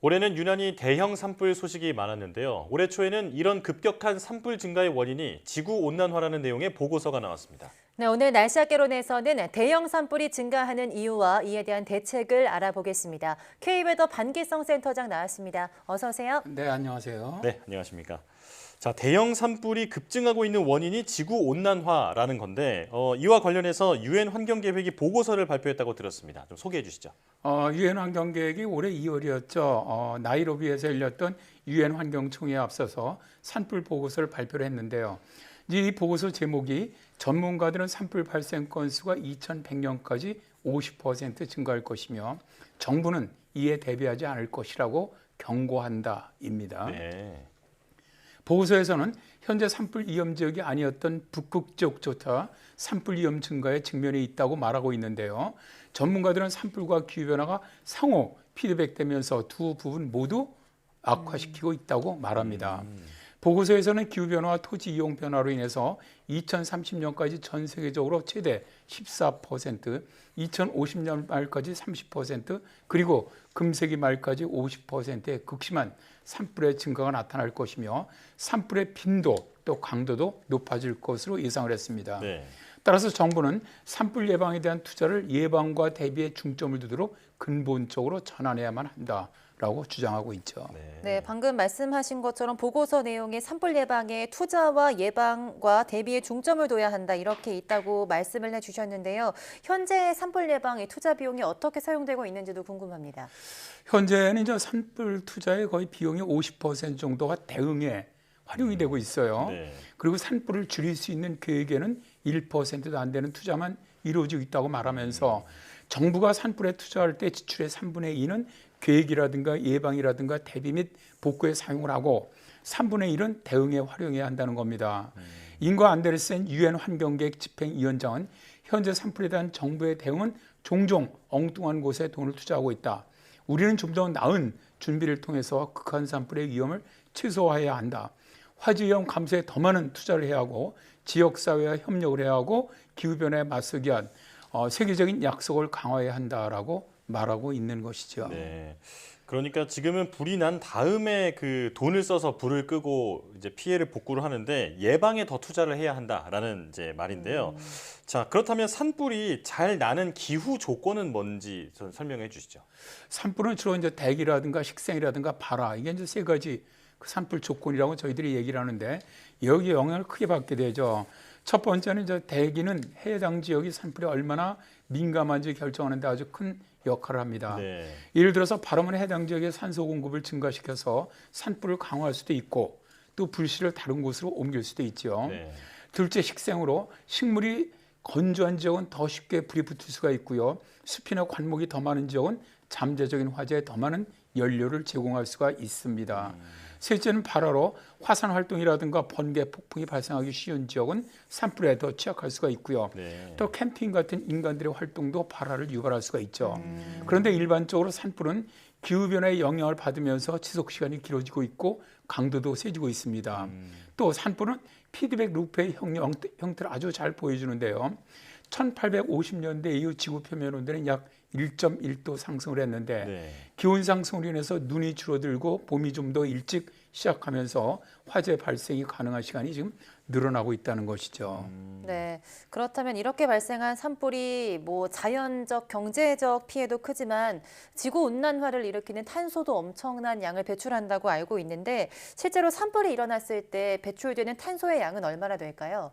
올해는 유난히 대형 산불 소식이 많았는데요. 올해 초에는 이런 급격한 산불 증가의 원인이 지구온난화라는 내용의 보고서가 나왔습니다. 네, 오늘 날씨 학개론에서는 대형 산불이 증가하는 이유와 이에 대한 대책을 알아보겠습니다. K웨더 반기성 센터장 나왔습니다. 어서 오세요. 네, 안녕하세요. 네, 안녕하십니까. 자, 대형 산불이 급증하고 있는 원인이 지구온난화라는 건데 이와 관련해서 유엔 환경계획이 보고서를 발표했다고 들었습니다. 좀 소개해 주시죠. 유엔 환경계획이 올해 2월이었죠. 나이로비에서 열렸던 유엔 환경총회에 앞서서 산불 보고서를 발표를 했는데요. 이 보고서 제목이 전문가들은 산불 발생 건수가 2100년까지 50% 증가할 것이며 정부는 이에 대비하지 않을 것이라고 경고한다입니다. 네. 보고서에서는 현재 산불 위험 지역이 아니었던 북극 지역조차 산불 위험 증가에 직면해 있다고 말하고 있는데요. 전문가들은 산불과 기후변화가 상호 피드백되면서 두 부분 모두 악화시키고 있다고 말합니다. 보고서에서는 기후변화와 토지 이용 변화로 인해서 2030년까지 전 세계적으로 최대 14%, 2050년 말까지 30%, 그리고 금세기 말까지 50%의 극심한 산불의 증가가 나타날 것이며 산불의 빈도 또 강도도 높아질 것으로 예상을 했습니다. 네. 따라서 정부는 산불 예방에 대한 투자를 예방과 대비에 중점을 두도록 근본적으로 전환해야만 한다라고 주장하고 있죠. 네, 방금 말씀하신 것처럼 보고서 내용에 산불 예방에 투자와 예방과 대비에 중점을 둬야 한다 이렇게 있다고 말씀을 해주셨는데요. 현재 산불 예방의 투자 비용이 어떻게 사용되고 있는지도 궁금합니다. 현재는 이제 산불 투자의 거의 비용이 50% 정도가 대응에 활용이 되고 있어요. 네. 그리고 산불을 줄일 수 있는 계획에는 1%도 안 되는 투자만 이루어지고 있다고 말하면서 정부가 산불에 투자할 때 지출의 3분의 2는 계획이라든가 예방이라든가 대비 및 복구에 사용을 하고 3분의 1은 대응에 활용해야 한다는 겁니다. 잉거 안데르센 유엔 환경계획 집행위원장은 현재 산불에 대한 정부의 대응은 종종 엉뚱한 곳에 돈을 투자하고 있다. 우리는 좀 더 나은 준비를 통해서 극한 산불의 위험을 최소화해야 한다. 화재 위험 감소에 더 많은 투자를 해야 하고 지역사회와 협력을 해야 하고 기후변화에 맞서기 위한 세계적인 약속을 강화해야 한다라고 말하고 있는 것이죠. 네. 그러니까 지금은 불이 난 다음에 그 돈을 써서 불을 끄고 이제 피해를 복구를 하는데 예방에 더 투자를 해야 한다라는 이제 말인데요. 자, 그렇다면 산불이 잘 나는 기후 조건은 뭔지 좀 설명해 주시죠. 산불은 주로 이제 대기라든가 식생이라든가 발화 이게 이제 세 가지 그 산불 조건이라고 저희들이 얘기를 하는데 여기에 영향을 크게 받게 되죠. 첫 번째는 이제 대기는 해당 지역이 산불에 얼마나 민감한지 결정하는 데 아주 큰 역할을 합니다. 네. 예를 들어서 바람은 해당 지역의 산소 공급을 증가시켜서 산불을 강화할 수도 있고 또 불씨를 다른 곳으로 옮길 수도 있죠. 네. 둘째 식생으로 식물이 건조한 지역은 더 쉽게 불이 붙을 수가 있고요. 숲이나 관목이 더 많은 지역은 잠재적인 화재에 더 많은 연료를 제공할 수가 있습니다. 셋째는 발화로 화산 활동이라든가 번개, 폭풍이 발생하기 쉬운 지역은 산불에 더 취약할 수가 있고요. 네. 또 캠핑 같은 인간들의 활동도 발화를 유발할 수가 있죠. 그런데 일반적으로 산불은 기후변화의 영향을 받으면서 지속 시간이 길어지고 있고 강도도 세지고 있습니다. 또 산불은 피드백 루프의 형태를 아주 잘 보여주는데요. 1850년대 이후 지구 표면 온도는 약 1.1도 상승을 했는데 네. 기온 상승으로 인해서 눈이 줄어들고 봄이 좀 더 일찍 시작하면서 화재 발생이 가능한 시간이 지금 늘어나고 있다는 것이죠. 네, 그렇다면 이렇게 발생한 산불이 뭐 자연적, 경제적 피해도 크지만 지구 온난화를 일으키는 탄소도 엄청난 양을 배출한다고 알고 있는데 실제로 산불이 일어났을 때 배출되는 탄소의 양은 얼마나 될까요?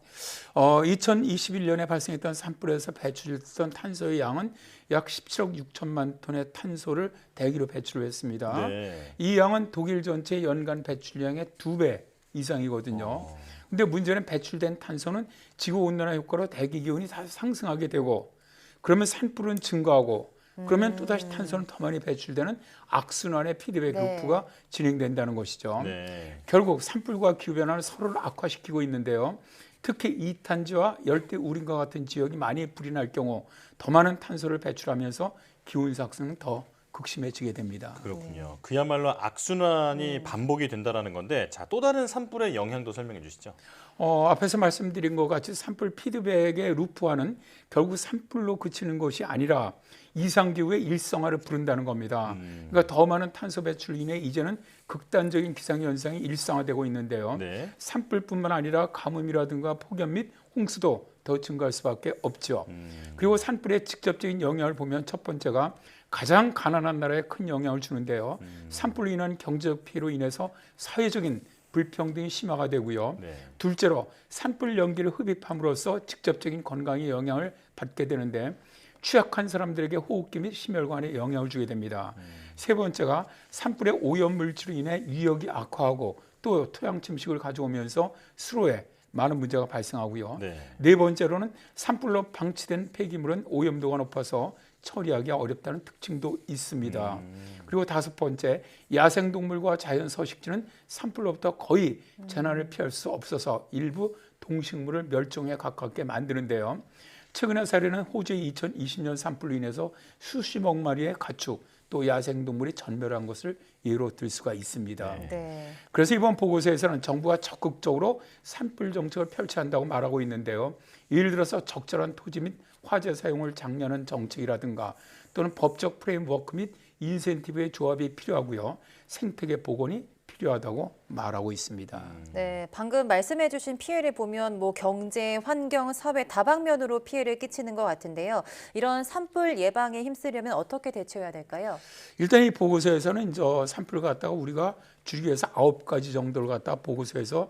2021년에 발생했던 산불에서 배출됐던 탄소의 양은 약 17억 6천만 톤의 탄소를 대기로 배출을 했습니다. 네. 이 양은 독일 전체 연간 배출량의 2배 이상이거든요. 근데 문제는 배출된 탄소는 지구온난화 효과로 대기 기온이 다시 상승하게 되고 그러면 산불은 증가하고 그러면 또다시 탄소는 더 많이 배출되는 악순환의 피드백 네. 루프가 진행된다는 것이죠. 네. 결국 산불과 기후변화는 서로를 악화시키고 있는데요. 특히 이탄지와 열대 우림과 같은 지역이 많이 불이 날 경우 더 많은 탄소를 배출하면서 기온 상승은 더 극심해지게 됩니다. 그렇군요. 그야말로 악순환이 반복이 된다라는 건데, 자, 또 다른 산불의 영향도 설명해 주시죠. 앞에서 말씀드린 것 같이 산불 피드백의 루프화는 결국 산불로 그치는 것이 아니라 이상기후의 일상화를 부른다는 겁니다. 그러니까 더 많은 탄소 배출로 인해 이제는 극단적인 기상현상이 일상화되고 있는데요. 네. 산불뿐만 아니라 가뭄이라든가 폭염 및 홍수도 더 증가할 수밖에 없죠. 그리고 산불의 직접적인 영향을 보면 첫 번째가 가장 가난한 나라에 큰 영향을 주는데요. 산불로 인한 경제적 피해로 인해서 사회적인 불평등이 심화가 되고요. 네. 둘째로 산불 연기를 흡입함으로써 직접적인 건강에 영향을 받게 되는데 취약한 사람들에게 호흡기 및 심혈관에 영향을 주게 됩니다. 세 번째가 산불의 오염 물질로 인해 위역이 악화하고 또 토양 침식을 가져오면서 수로에 많은 문제가 발생하고요. 네 번째로는 산불로 방치된 폐기물은 오염도가 높아서 처리하기 어렵다는 특징도 있습니다. 그리고 다섯 번째, 야생동물과 자연 서식지는 산불로부터 거의 재난을 피할 수 없어서 일부 동식물을 멸종에 가깝게 만드는데요. 최근의 사례는 호주의 2020년 산불로 인해서 수십억 마리의 가축 또 야생동물이 전멸한 것을 예로 들 수가 있습니다. 네. 그래서 이번 보고서에서는 정부가 적극적으로 산불 정책을 펼쳐야 한다고 말하고 있는데요. 예를 들어서 적절한 토지 및 화재 사용을 장려하는 정책이라든가 또는 법적 프레임워크 및 인센티브의 조합이 필요하고요. 생태계 복원이 필요하다고 말하고 있습니다. 네, 방금 말씀해주신 피해를 보면 뭐 경제, 환경, 사회 다방면으로 피해를 끼치는 것 같은데요. 이런 산불 예방에 힘쓰려면 어떻게 대처해야 될까요? 일단 이 보고서에서는 산불을 갖다가 우리가 줄이기 위해서 9가지 정도를 갖다가 보고서에서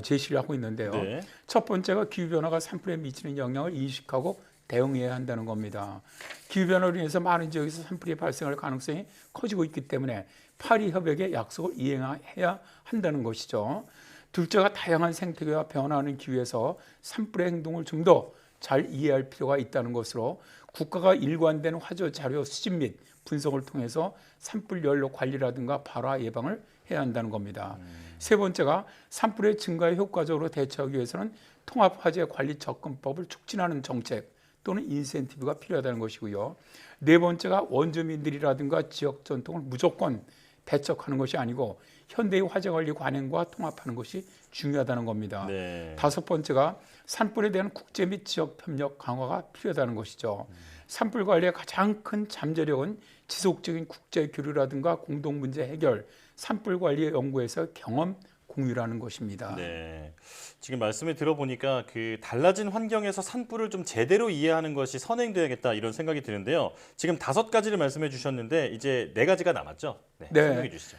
제시를 하고 있는데요. 네. 첫 번째가 기후변화가 산불에 미치는 영향을 인식하고 대응해야 한다는 겁니다. 기후변화로 인해서 많은 지역에서 산불이 발생할 가능성이 커지고 있기 때문에 파리 협약의 약속을 이행해야 한다는 것이죠. 둘째가 다양한 생태계와 변화하는 기후에서 산불의 행동을 좀 더 잘 이해할 필요가 있다는 것으로 국가가 일관된 화재 자료 수집 및 분석을 통해서 산불 연료 관리라든가 발화 예방을 해야 한다는 겁니다. 세 번째가 산불의 증가에 효과적으로 대처하기 위해서는 통합화재 관리 접근법을 촉진하는 정책 또는 인센티브가 필요하다는 것이고요. 네 번째가 원주민들이라든가 지역 전통을 무조건 배척하는 것이 아니고 현대의 화재관리 관행과 통합하는 것이 중요하다는 겁니다. 네. 다섯 번째가 산불에 대한 국제 및 지역 협력 강화가 필요하다는 것이죠. 산불 관리의 가장 큰 잠재력은 지속적인 국제 교류라든가 공동 문제 해결, 산불 관리 연구에서 경험 공유라는 것입니다. 네. 지금 말씀을 들어보니까 그 달라진 환경에서 산불을 좀 제대로 이해하는 것이 선행돼야겠다 이런 생각이 드는데요. 지금 5가지를 말씀해 주셨는데 이제 4가지가 남았죠? 네. 설명해 주시죠.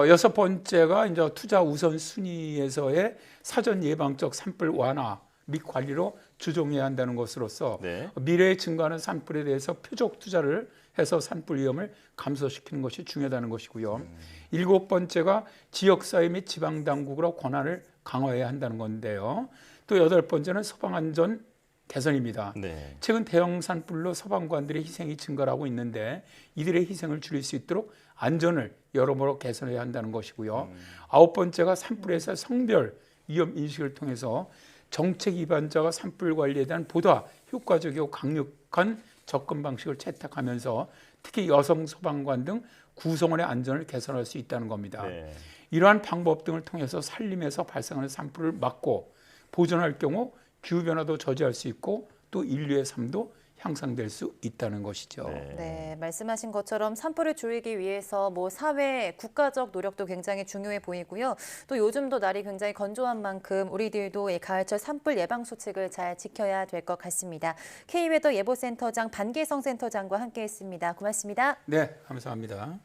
여섯 번째가 이제 투자 우선 순위에서의 사전 예방적 산불 완화 및 관리로 주종해야 한다는 것으로서 네. 미래에 증가하는 산불에 대해서 표적 투자를 해서 산불 위험을 감소시키는 것이 중요하다는 것이고요. 일곱 번째가 지역사회 및 지방당국으로 권한을 강화해야 한다는 건데요. 또 여덟 번째는 소방안전 개선입니다. 네. 최근 대형 산불로 소방관들의 희생이 증가하고 있는데 이들의 희생을 줄일 수 있도록 안전을 여러모로 개선해야 한다는 것이고요. 아홉 번째가 산불에서 성별 위험 인식을 통해서 정책 위반자가 산불 관리에 대한 보다 효과적이고 강력한 접근 방식을 채택하면서 특히 여성 소방관 등 구성원의 안전을 개선할 수 있다는 겁니다. 네. 이러한 방법 등을 통해서 산림에서 발생하는 산불을 막고 보존할 경우 기후변화도 저지할 수 있고 또 인류의 삶도 향상될 수 있다는 것이죠. 네, 말씀하신 것처럼 산불을 줄이기 위해서 뭐 사회, 국가적 노력도 굉장히 중요해 보이고요. 또 요즘도 날이 굉장히 건조한 만큼 우리들도 이 가을철 산불 예방 수칙을 잘 지켜야 될 것 같습니다. K웨더 예보센터장 반계성 센터장과 함께했습니다. 고맙습니다. 네, 감사합니다.